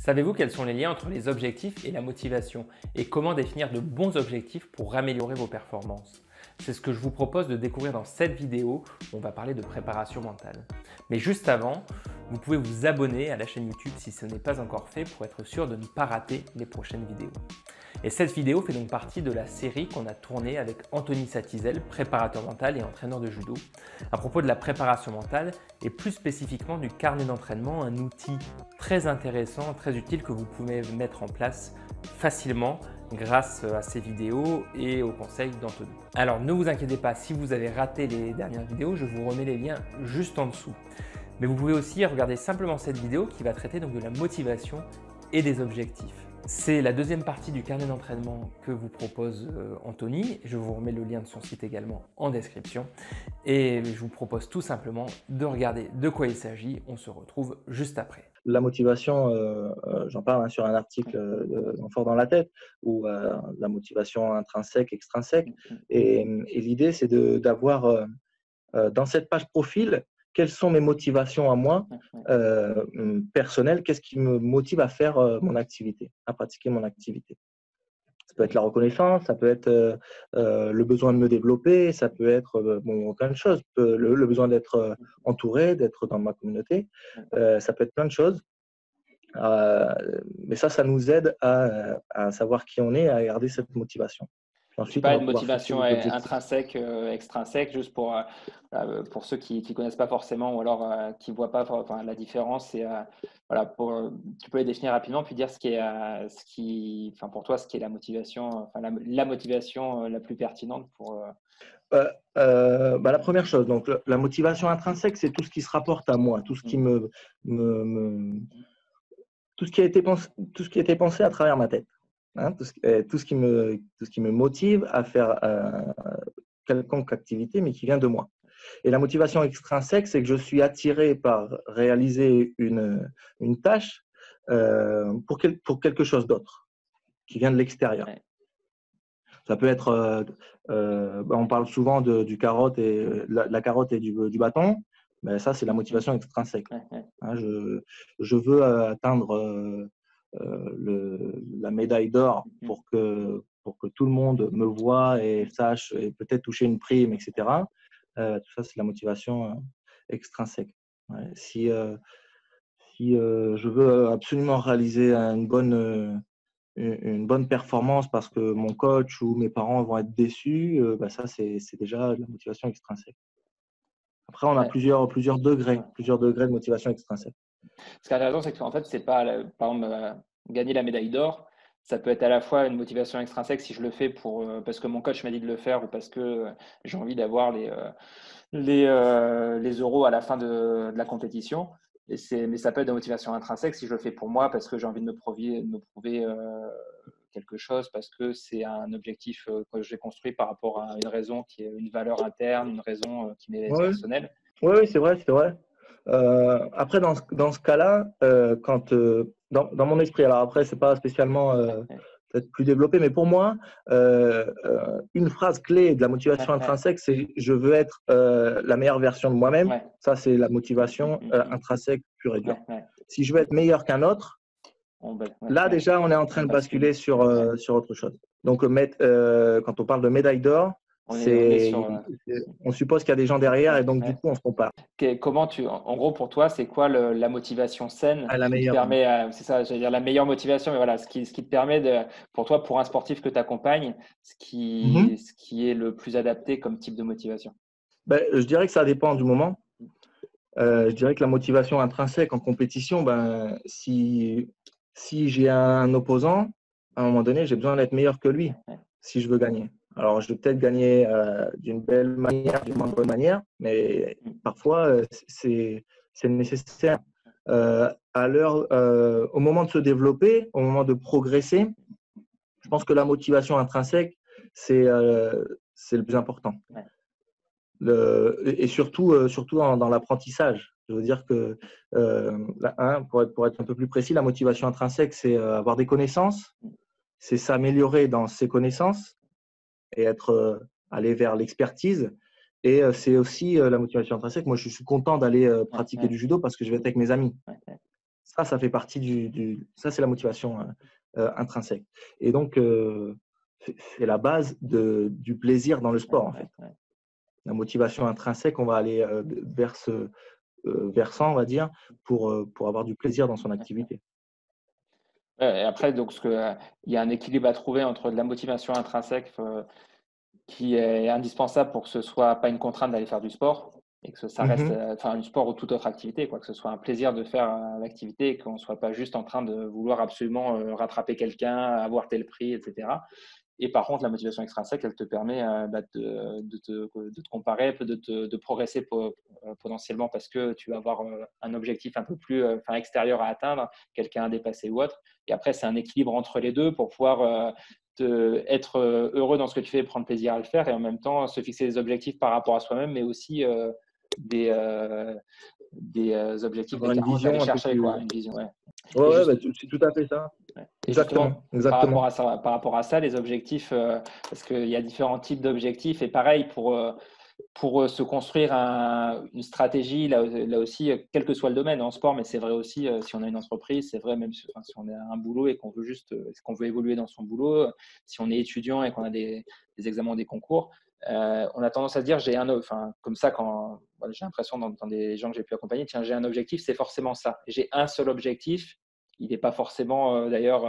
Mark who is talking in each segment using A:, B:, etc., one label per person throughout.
A: Savez-vous quels sont les liens entre les objectifs et la motivation et comment définir de bons objectifs pour améliorer vos performances? C'est ce que je vous propose de découvrir dans cette vidéo où on va parler de préparation mentale. Mais juste avant, vous pouvez vous abonner à la chaîne YouTube si ce n'est pas encore fait pour être sûr de ne pas rater les prochaines vidéos. Et cette vidéo fait donc partie de la série qu'on a tournée avec Anthony Satizel, préparateur mental et entraîneur de judo, à propos de la préparation mentale et plus spécifiquement du carnet d'entraînement, un outil très intéressant, très utile que vous pouvez mettre en place facilement grâce à ces vidéos et aux conseils d'Anthony. Alors ne vous inquiétez pas, si vous avez raté les dernières vidéos, je vous remets les liens juste en dessous. Mais vous pouvez aussi regarder simplement cette vidéo qui va traiter donc de la motivation et des objectifs. C'est la deuxième partie du carnet d'entraînement que vous propose Anthony. Je vous remets le lien de son site également en description. Et je vous propose tout simplement de regarder de quoi il s'agit. On se retrouve juste après.
B: La motivation, j'en parle sur un article dans Fort dans la tête, ou la motivation intrinsèque, extrinsèque. Et l'idée, c'est d'avoir dans cette page profil, quelles sont mes motivations à moi personnelles, qu'est-ce qui me motive à faire mon activité, à pratiquer mon activité. Ça peut être la reconnaissance, ça peut être le besoin de me développer, ça peut être plein de choses, le besoin d'être entouré, d'être dans ma communauté, ça peut être plein de choses. Mais ça nous aide à savoir qui on est, à garder cette motivation. Puis
A: Tu
B: ensuite, on
A: parlais
B: va
A: de
B: pouvoir fixer
A: motivation
B: des objectifs.
A: intrinsèque, extrinsèque, juste pour ceux qui ne connaissent pas forcément ou alors qui ne voient pas enfin, la différence. Et, voilà, tu peux les définir rapidement puis dire enfin, pour toi, ce qui est la motivation, enfin, la motivation la plus pertinente pour.
B: La première chose, donc la motivation intrinsèque, c'est tout ce qui se rapporte à moi, tout ce qui me tout ce qui a été pensé à travers ma tête, hein, tout ce qui me motive à faire quelconque activité, mais qui vient de moi. Et la motivation extrinsèque, c'est que je suis attiré par réaliser une tâche pour quelque chose d'autre, qui vient de l'extérieur.
A: Ouais.
B: Ça peut être, on parle souvent du carotte et la carotte et du bâton, mais ça, c'est la motivation extrinsèque. Hein, je veux atteindre la médaille d'or pour que tout le monde me voie et sache et peut-être toucher une prime, etc. Tout ça, c'est la motivation extrinsèque. Ouais. Si je veux absolument réaliser une bonne performance parce que mon coach ou mes parents vont être déçus, ça, c'est déjà de la motivation extrinsèque. Après, on a
A: Ouais.
B: plusieurs degrés de motivation extrinsèque.
A: Ce qui est intéressant, c'est qu'en fait, c'est pas, par exemple, gagner la médaille d'or, ça peut être à la fois une motivation extrinsèque si je le fais parce que mon coach m'a dit de le faire ou parce que j'ai envie d'avoir les euros à la fin de la compétition. Mais ça peut être de motivation intrinsèque si je le fais pour moi parce que j'ai envie de me prouver quelque chose, parce que c'est un objectif que j'ai construit par rapport à une raison qui est une valeur interne, une raison qui m'est
B: Oui,
A: personnelle.
B: oui, c'est vrai, c'est vrai. Après, dans ce cas-là, dans mon esprit, alors après, c'est pas spécialement peut-être plus développé, mais pour moi, une phrase clé de la motivation intrinsèque, c'est je veux être la meilleure version de moi-même.
A: Ouais.
B: Ça, c'est la motivation intrinsèque pure et dure.
A: Ouais.
B: Si je veux être meilleur qu'un autre, là, déjà, on est en train
A: On
B: de
A: bascule.
B: basculer sur autre chose. Donc, quand on parle de médaille d'or,
A: On est sur.
B: on suppose qu'il y a des gens derrière et donc, du coup, on se compare
A: En gros, pour toi, c'est quoi la motivation saine,
B: à la
A: ce qui te
B: meilleure.
A: permet, c'est ça, j'allais dire la meilleure motivation, mais voilà, ce qui te permet pour toi, pour un sportif que tu accompagnes, ce qui est le plus adapté comme type de motivation?
B: Je dirais que ça dépend du moment. Je dirais que la motivation intrinsèque en compétition, si j'ai un opposant, à un moment donné, j'ai besoin d'être meilleur que lui si je veux gagner. Alors, je vais peut-être gagner d'une belle manière, d'une moins bonne manière, mais parfois, c'est nécessaire. Au moment de se développer, au moment de progresser, je pense que la motivation intrinsèque, c'est le plus important. Et surtout dans l'apprentissage. Je veux dire que, pour être un peu plus précis, la motivation intrinsèque, c'est avoir des connaissances, c'est s'améliorer dans ses connaissances et aller vers l'expertise. Et c'est aussi la motivation intrinsèque. Moi, je suis content d'aller pratiquer du judo parce que je vais être avec mes amis. Ça fait partie ça, c'est la motivation intrinsèque. Et donc, c'est la base du plaisir dans le sport, en fait. La motivation intrinsèque, on va aller vers ce versant, on va dire, pour avoir du plaisir dans son activité.
A: Ouais, et après, donc, il y a un équilibre à trouver entre de la motivation intrinsèque qui est indispensable pour que ce soit pas une contrainte d'aller faire du sport et que ça reste,
B: Mhm.
A: enfin, du sport ou toute autre activité, quoi, que ce soit un plaisir de faire l'activité et qu'on ne soit pas juste en train de vouloir absolument rattraper quelqu'un, avoir tel prix, etc. Et par contre, la motivation extrinsèque, elle te permet de te comparer, de progresser potentiellement parce que tu vas avoir un objectif un peu plus extérieur à atteindre, quelqu'un à dépasser ou autre. Et après, c'est un équilibre entre les deux pour pouvoir être heureux dans ce que tu fais et prendre plaisir à le faire et en même temps se fixer des objectifs par rapport à soi-même, mais aussi des, euh, des objectifs
B: Avoir une
A: déterminants d'aller
B: vision un peu
A: chercher,
B: plus.
A: quoi, une vision. Ouais.
B: Ouais,
A: Et
B: ouais,
A: juste,
B: bah, c'est tout à fait ça.
A: Ouais. Et
B: Exactement,
A: justement,
B: exactement.
A: par rapport à ça, les objectifs, parce qu'il y a différents types d'objectifs, et pareil, pour se construire une stratégie, là aussi, quel que soit le domaine, en sport, mais c'est vrai aussi si on a une entreprise, c'est vrai même si on a un boulot et qu'on veut évoluer dans son boulot, si on est étudiant et qu'on a des examens, des concours, on a tendance à se dire, comme ça, quand voilà, j'ai l'impression dans des gens que j'ai pu accompagner, tiens, j'ai un objectif, c'est forcément ça. J'ai un seul objectif, il n'est pas forcément d'ailleurs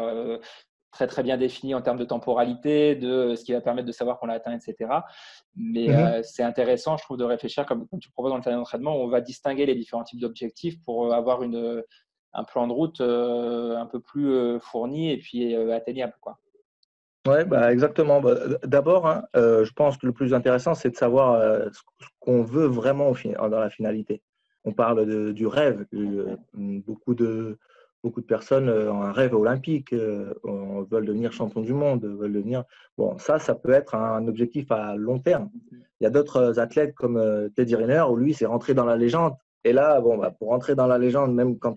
A: très très bien défini en termes de temporalité, de ce qui va permettre de savoir qu'on l'a atteint, etc. Mais
B: Mhm.
A: c'est intéressant, je trouve, de réfléchir, comme tu proposes dans le cadre d'entraînement, où on va distinguer les différents types d'objectifs pour avoir un plan de route un peu plus fourni et puis atteignable, quoi.
B: Ouais, bah, exactement. Bah, d'abord, hein, je pense que le plus intéressant, c'est de savoir ce qu'on veut vraiment dans la finalité. On parle du rêve. Beaucoup de personnes ont un rêve olympique, veulent devenir champion du monde, veulent devenir. Bon, ça peut être un objectif à long terme. Il y a d'autres athlètes comme Teddy Riner, où lui, c'est rentrer dans la légende. Et là, bon, bah, pour rentrer dans la légende, même quand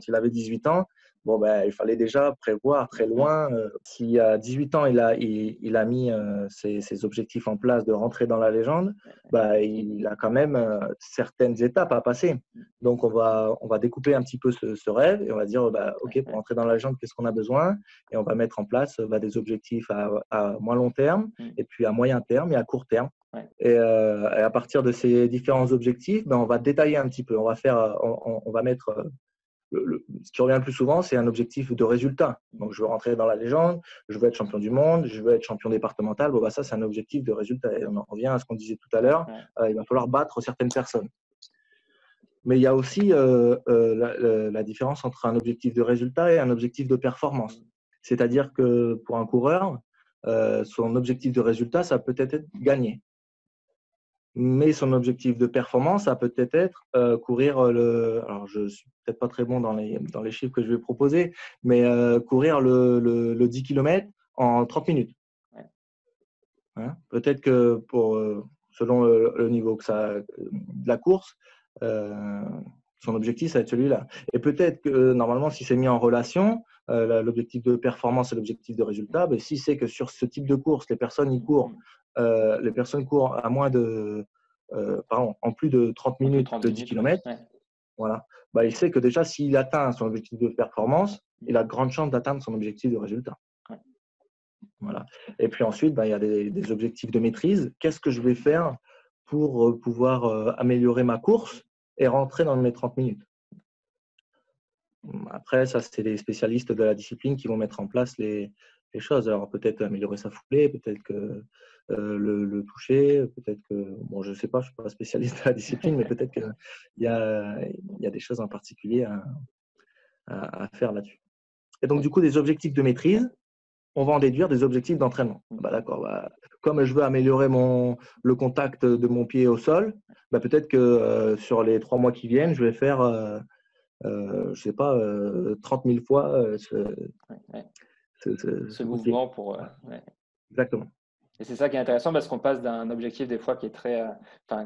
B: il avait 18 ans, bon, ben, il fallait déjà prévoir très loin. Si à 18 ans, il a mis ses objectifs en place de rentrer dans la légende, bah, il a quand même certaines étapes à passer. Donc, on va découper un petit peu ce rêve et on va dire, bah, OK, pour rentrer dans la légende, qu'est-ce qu'on a besoin? Et on va mettre en place des objectifs à moins long terme, et puis à moyen terme et à court terme.
A: Ouais.
B: Et à partir de ces différents objectifs, ben, on va détailler un petit peu. On va mettre ce qui revient le plus souvent, c'est un objectif de résultat. Donc, je veux rentrer dans la légende, je veux être champion du monde, je veux être champion départemental. Bon, bah, ça, c'est un objectif de résultat. Et on en revient à ce qu'on disait tout à l'heure. Il va falloir battre certaines personnes. Mais il y a aussi la différence entre un objectif de résultat et un objectif de performance. C'est-à-dire que pour un coureur, son objectif de résultat, ça peut être gagner. Mais son objectif de performance, ça peut être courir alors je ne suis peut-être pas très bon dans les chiffres que je vais proposer, mais courir le 10 km en 30 minutes.
A: Ouais.
B: Hein, peut-être que selon le niveau de la course, son objectif, ça va être celui-là. Et peut-être que normalement, si c'est mis en relation, l'objectif de performance et l'objectif de résultat, ben, si c'est que sur ce type de course, les personnes courent à moins de, en plus de 30
A: En plus de
B: minutes
A: 30
B: le 10
A: minutes, ouais.
B: km,
A: Ouais.
B: voilà, bah, il sait que déjà, s'il atteint son objectif de performance, il a de grandes chances d'atteindre son objectif de résultat.
A: Ouais.
B: Voilà. Et puis ensuite, bah, il y a des objectifs de maîtrise. Qu'est-ce que je vais faire pour pouvoir améliorer ma course et rentrer dans mes 30 minutes? Après, ça, c'est les spécialistes de la discipline qui vont mettre en place les choses. Alors, peut-être améliorer sa foulée, peut-être que le toucher, peut-être que, bon, je ne sais pas, je ne suis pas spécialiste de la discipline, mais peut-être qu'il y a des choses en particulier à faire là-dessus. Et donc, du coup, des objectifs de maîtrise, on va en déduire des objectifs d'entraînement. Bah, d'accord. Bah, comme je veux améliorer le contact de mon pied au sol, bah, peut-être que sur les 3 mois qui viennent, je vais faire, je sais pas, 30 000 fois
A: Ce
B: ce coup de pied.
A: mouvement pour. Ouais.
B: Exactement.
A: Et c'est ça qui est intéressant parce qu'on passe d'un objectif des fois qui est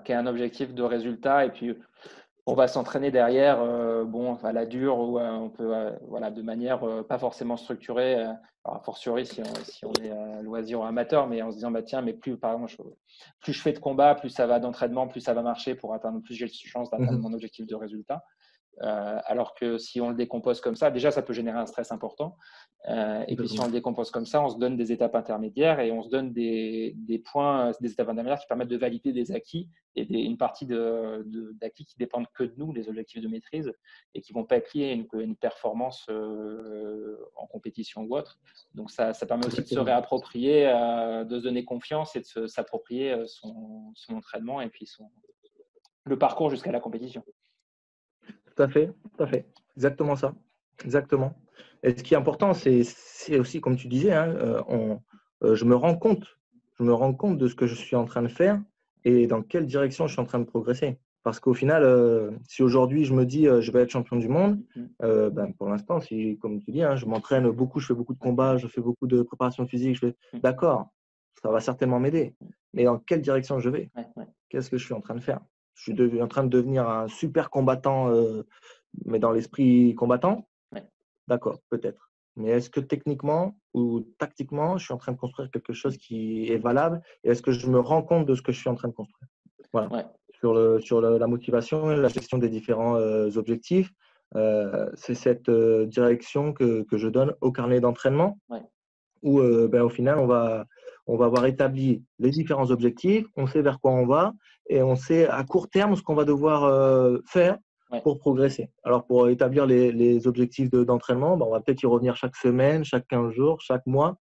A: qui est un objectif de résultat et puis on va s'entraîner derrière, à la dure ou on peut, voilà, de manière pas forcément structurée, alors a fortiori si on est loisir ou amateur, mais en se disant, bah tiens, mais par exemple, plus je fais de combat, plus ça va d'entraînement, plus ça va marcher pour atteindre, plus j'ai de chances d'atteindre
B: Mhm.
A: mon objectif de résultat. Alors que si on le décompose comme ça, déjà, ça peut générer un stress important. Et puis, si on le décompose comme ça, on se donne des étapes intermédiaires et on se donne des points, des étapes intermédiaires qui permettent de valider des acquis et une partie d'acquis qui dépendent que de nous, les objectifs de maîtrise, et qui ne vont pas être liés à une performance en compétition ou autre. Donc, ça permet aussi de se réapproprier, de se donner confiance et de s'approprier son entraînement et puis le parcours jusqu'à la compétition.
B: Tout à fait. Exactement ça. Exactement. Et ce qui est important, c'est aussi, comme tu disais, hein, je me rends compte. Je me rends compte de ce que je suis en train de faire et dans quelle direction je suis en train de progresser. Parce qu'au final, si aujourd'hui je me dis je vais être champion du monde, pour l'instant, comme tu dis, hein, je m'entraîne beaucoup, je fais beaucoup de combats, je fais beaucoup de préparation physique, d'accord, ça va certainement m'aider. Mais dans quelle direction je vais? Qu'est-ce que je suis en train de faire? Je suis en train de devenir un super combattant, mais dans l'esprit combattant? D'accord, peut-être. Mais est-ce que techniquement ou tactiquement, je suis en train de construire quelque chose qui est valable? Et est-ce que je me rends compte de ce que je suis en train de construire? Voilà. Sur la motivation et la gestion des différents objectifs, c'est cette direction que je donne au carnet d'entraînement où au final, on va avoir établi les différents objectifs, on sait vers quoi on va et on sait à court terme ce qu'on va devoir faire pour progresser. Alors, pour établir les objectifs d'entraînement, on va peut-être y revenir chaque semaine, chaque 15 jours, chaque mois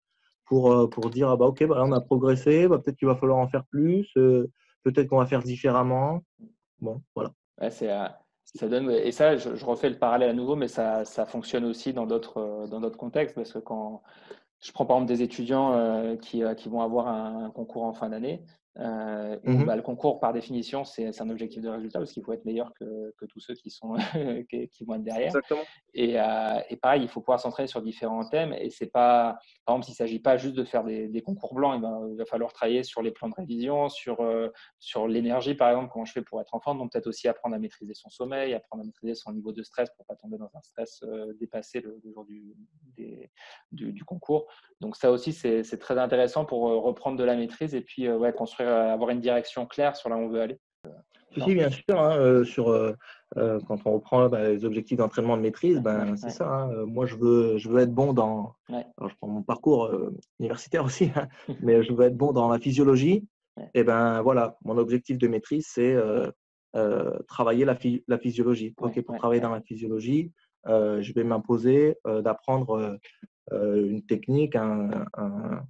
B: pour dire ah OK, là, on a progressé, peut-être qu'il va falloir en faire plus, peut-être qu'on va faire différemment. Bon, voilà.
A: Ça donne, et ça, je refais le parallèle à nouveau, mais ça fonctionne aussi dans d'autres contextes, parce que quand je prends par exemple des étudiants qui vont avoir un concours en fin d'année, où le concours, par définition, c'est un objectif de résultat parce qu'il faut être meilleur que tous ceux qui vont être derrière.
B: Exactement.
A: Et pareil, il faut pouvoir s'entraîner sur différents thèmes. Et c'est pas, par exemple, s'il ne s'agit pas juste de faire des concours blancs, il va falloir travailler sur les plans de révision, sur l'énergie, par exemple, comment je fais pour être en forme. Donc peut-être aussi apprendre à maîtriser son sommeil, apprendre à maîtriser son niveau de stress pour ne pas tomber dans un stress dépassé le jour du concours. Donc ça aussi, c'est très intéressant pour reprendre de la maîtrise et puis construire, avoir une direction claire sur là où on veut aller.
B: Si, bien sûr. Hein, quand on reprend les objectifs d'entraînement de maîtrise, c'est ça. Hein, moi, je veux être bon dans… Alors, je prends mon parcours universitaire aussi, hein, mais je veux être bon dans la physiologie. Et voilà, mon objectif de maîtrise, c'est travailler la physiologie. Pour travailler dans la physiologie, je vais m'imposer d'apprendre une technique, un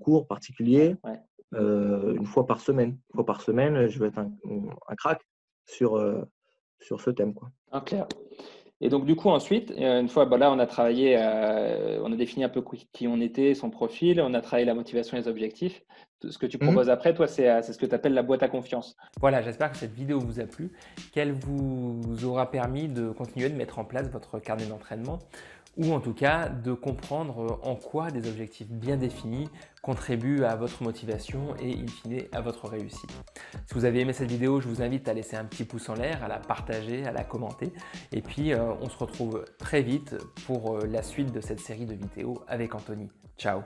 B: cours particulier. Une fois par semaine. Une fois par semaine, je vais être un crack sur ce thème.
A: Clair. Et donc, du coup, ensuite, une fois, là, on a travaillé, on a défini un peu qui on était, son profil, on a travaillé la motivation et les objectifs. Ce que tu proposes après, toi, c'est ce que tu appelles la boîte à confiance. Voilà, j'espère que cette vidéo vous a plu, qu'elle vous aura permis de continuer de mettre en place votre carnet d'entraînement ou en tout cas de comprendre en quoi des objectifs bien définis contribuent à votre motivation et in fine à votre réussite. Si vous avez aimé cette vidéo, je vous invite à laisser un petit pouce en l'air, à la partager, à la commenter et puis on se retrouve très vite pour la suite de cette série de vidéos avec Anthony. Ciao!